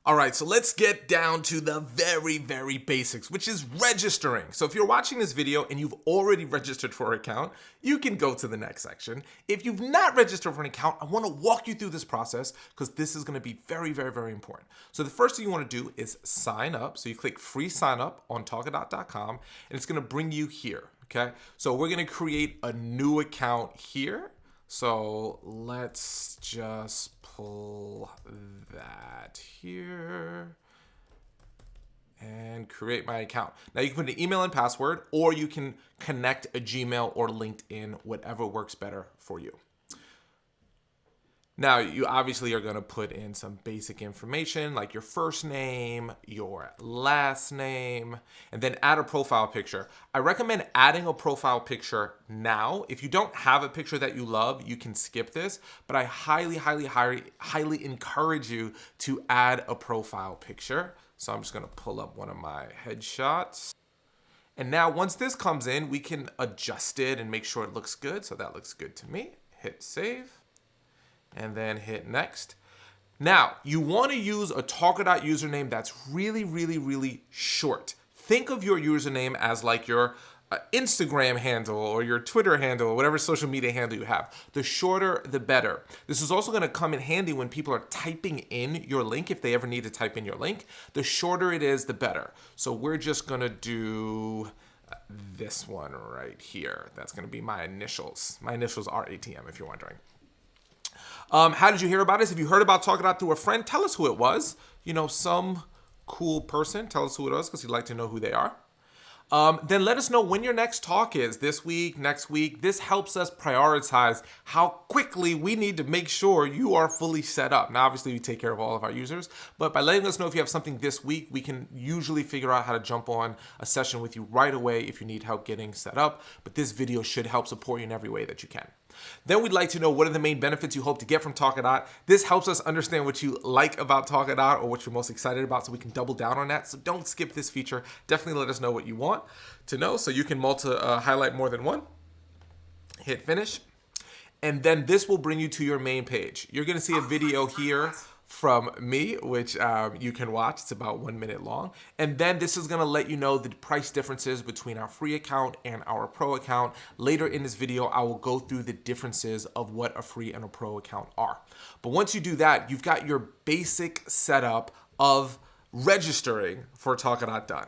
All right, so let's get down to the very, very basics, which is registering. So if you're watching this video and you've already registered for an account, you can go to the next section. If you've not registered for an account, I want to walk you through this process because this is going to be very, very, very important. So the first thing you want to do is sign up. So you click free sign up on talkadot.com and it's going to bring you here. Okay, so we're going to create a new account here. So let's just pull that here and create my account. Now you can put an email and password, or you can connect a Gmail or LinkedIn, whatever works better for you. Now, you obviously are going to put in some basic information like your first name, your last name, and then add a profile picture. I recommend adding a profile picture now. If you don't have a picture that you love, you can skip this, but I highly, highly encourage you to add a profile picture. So I'm just going to pull up one of my headshots. And now once this comes in, we can adjust it and make sure it looks good. So that looks good to me. Hit save. And then hit next. Now, you want to use a Talkadot username that's really short. Think of your username as like your Instagram handle or your Twitter handle or whatever social media handle you have. The shorter, the better. This is also going to come in handy when people are typing in your link, if they ever need to type in your link. The shorter it is, the better. So we're just going to do this one right here. That's going to be my initials. My initials are ATM, if you're wondering. How did you hear about us? If you heard about Talkadot through a friend, tell us who it was. You know, some cool person. Tell us who it was because you'd like to know who they are. Then let us know when your next talk is, this week, next week. This helps us prioritize how quickly we need to make sure you are fully set up. Now, obviously, we take care of all of our users, but by letting us know if you have something this week, we can usually figure out how to jump on a session with you right away if you need help getting set up. But this video should help support you in every way that you can. Then we'd like to know what are the main benefits you hope to get from Talkadot. This helps us understand what you like about Talkadot or what you're most excited about so we can double down on that. So don't skip this feature. Definitely let us know what you want to know so you can highlight more than one. Hit finish. And then this will bring you to your main page. You're going to see a video here from me, which you can watch. It's about 1 minute long. And then this is going to let you know the price differences between our free account and our pro account. Later in this video, I will go through the differences of what a free and a pro account are. But once you do that, you've got your basic setup of registering for Talkadot done.